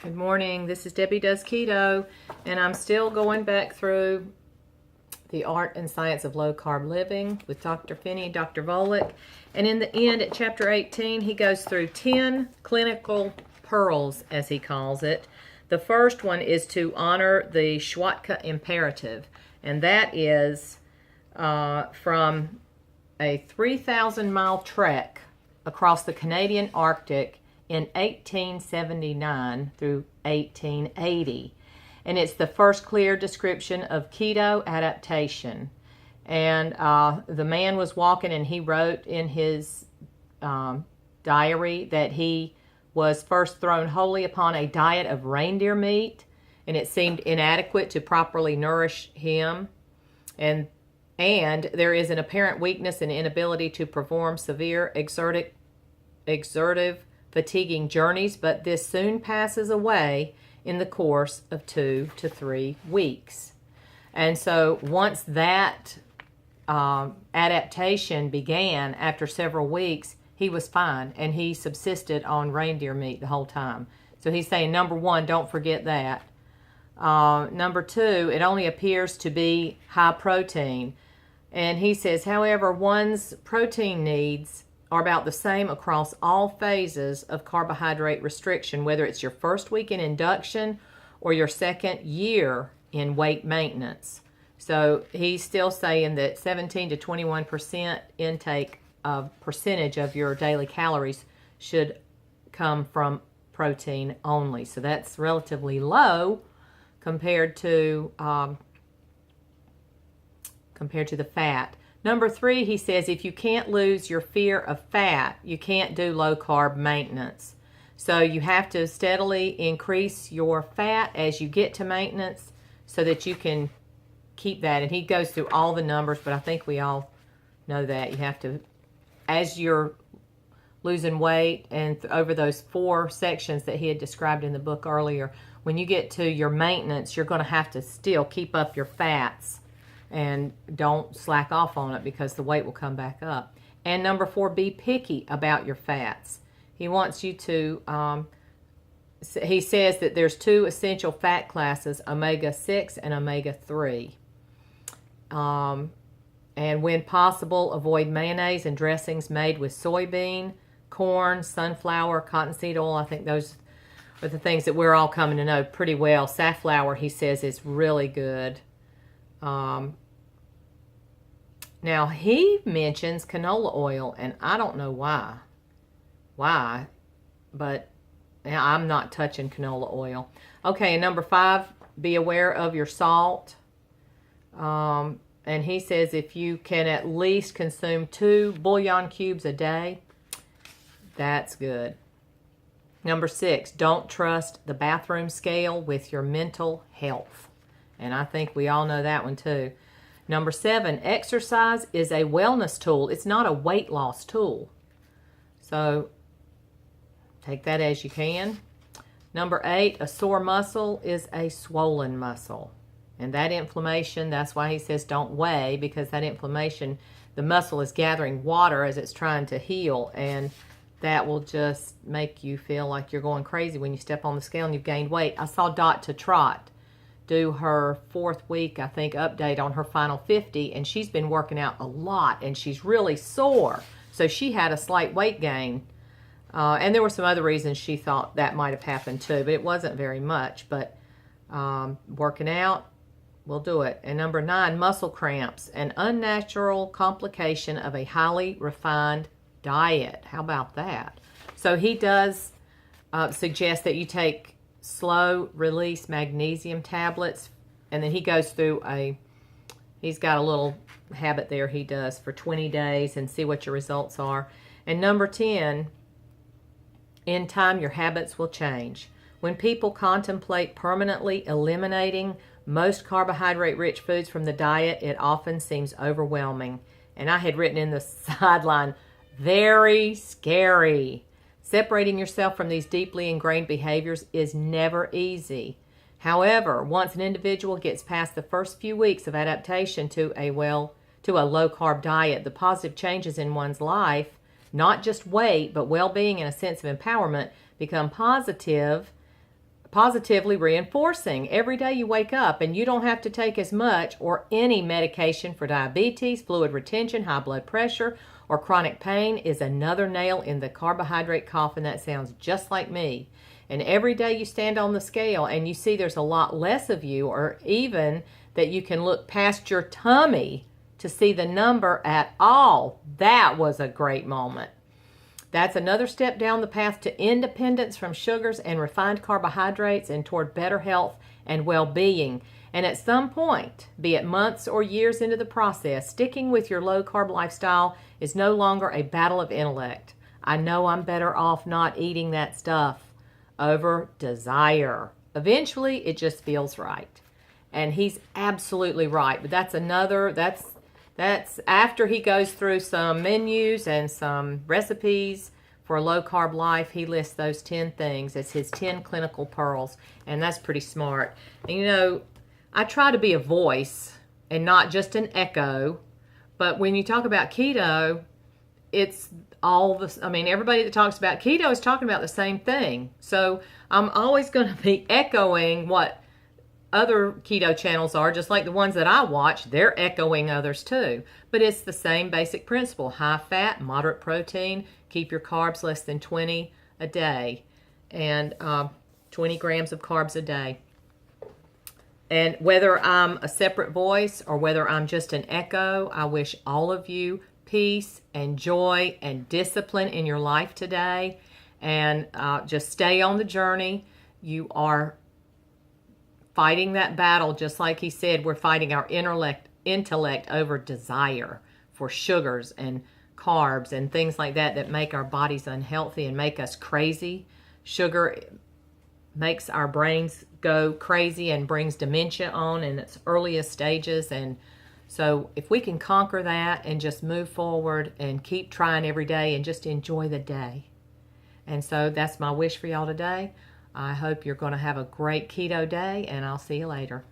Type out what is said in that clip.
Good morning. This is Debbie Does Keto, and I'm still going back through The Art and Science of Low Carb Living with Dr. Phinney, Dr. Volek. And in the end, at chapter 18, he goes through 10 clinical pearls, as he calls it. The first one is to honor the Schwatka imperative, and that is from a 3,000-mile trek across the Canadian Arctic in 1879 through 1880. And it's the first clear description of keto adaptation. And the man was walking, and he wrote in his diary that he was first thrown wholly upon a diet of reindeer meat, and it seemed inadequate to properly nourish him. And there is an apparent weakness and inability to perform severe exertive fatiguing journeys, but this soon passes away in the course of 2 to 3 weeks. And so once that adaptation began, after several weeks, he was fine, and he subsisted on reindeer meat the whole time. So he's saying, number one, don't forget that. Number two, it only appears to be high protein. And he says, however, one's protein needs are about the same across all phases of carbohydrate restriction, whether it's your first week in induction or your second year in weight maintenance. So he's still saying that 17 to 21% intake of percentage of your daily calories should come from protein only. So that's relatively low compared to the fat. Number 3, he says, if you can't lose your fear of fat, you can't do low carb maintenance. So you have to steadily increase your fat as you get to maintenance so that you can keep that. And he goes through all the numbers, but I think we all know that. You have to, as you're losing weight, and over those 4 sections that he had described in the book earlier, when you get to your maintenance, you're going to have to still keep up your fats. And don't slack off on it, because the weight will come back up. And number 4, be picky about your fats. He wants you to, he says that there's 2 essential fat classes, omega-6 and omega-3. And when possible, avoid mayonnaise and dressings made with soybean, corn, sunflower, cottonseed oil. I think those are the things that we're all coming to know pretty well. Safflower, he says, is really good. Now, he mentions canola oil, and I don't know why. But I'm not touching canola oil. Okay, and number 5, be aware of your salt. And he says if you can at least consume 2 bouillon cubes a day, that's good. Number 6, don't trust the bathroom scale with your mental health. And I think we all know that one too. Number 7, exercise is a wellness tool. It's not a weight loss tool. So take that as you can. Number 8, a sore muscle is a swollen muscle. And that inflammation, that's why he says don't weigh, because that inflammation, the muscle is gathering water as it's trying to heal, and that will just make you feel like you're going crazy when you step on the scale and you've gained weight. I saw Dot to Trot do her 4th week, I think, update on her final 50, and she's been working out a lot, and she's really sore. So she had a slight weight gain, and there were some other reasons she thought that might have happened too, but it wasn't very much. But working out will do it. And number 9, muscle cramps, an unnatural complication of a highly refined diet. How about that? So he does suggest that you take slow release magnesium tablets, and then he goes through he's got a little habit there he does for 20 days and see what your results are. And number 10, in time your habits will change. When people contemplate permanently eliminating most carbohydrate rich foods from the diet, it often seems overwhelming. And I had written in the sideline, very scary. Separating yourself from these deeply ingrained behaviors is never easy. However, once an individual gets past the first few weeks of adaptation to a low-carb diet, the positive changes in one's life, not just weight, but well-being and a sense of empowerment, become positively reinforcing. Every day you wake up and you don't have to take as much or any medication for diabetes, fluid retention, high blood pressure, or chronic pain is another nail in the carbohydrate coffin. That sounds just like me. And every day you stand on the scale and you see there's a lot less of you, or even that you can look past your tummy to see the number at all. That was a great moment. That's another step down the path to independence from sugars and refined carbohydrates and toward better health and well-being. And at some point, be it months or years into the process, sticking with your low-carb lifestyle is no longer a battle of intellect. I know I'm better off not eating that stuff over desire. Eventually, it just feels right. And he's absolutely right. But that's after he goes through some menus and some recipes for a low-carb life. He lists those 10 things as his 10 clinical pearls, and that's pretty smart. And you know, I try to be a voice and not just an echo, but when you talk about keto, it's all the, I mean, everybody that talks about keto is talking about the same thing. So I'm always going to be echoing what other keto channels are, just like the ones that I watch. They're echoing others too. But it's the same basic principle. High fat, moderate protein, keep your carbs less than 20 a day, and 20 grams of carbs a day. And whether I'm a separate voice or whether I'm just an echo, I wish all of you peace and joy and discipline in your life today. And just stay on the journey. You are fighting that battle, just like he said, we're fighting our intellect over desire for sugars and carbs and things like that that make our bodies unhealthy and make us crazy. Sugar makes our brains go crazy and brings dementia on in its earliest stages. And so if we can conquer that and just move forward and keep trying every day and just enjoy the day. And so that's my wish for y'all today. I hope you're going to have a great keto day, and I'll see you later.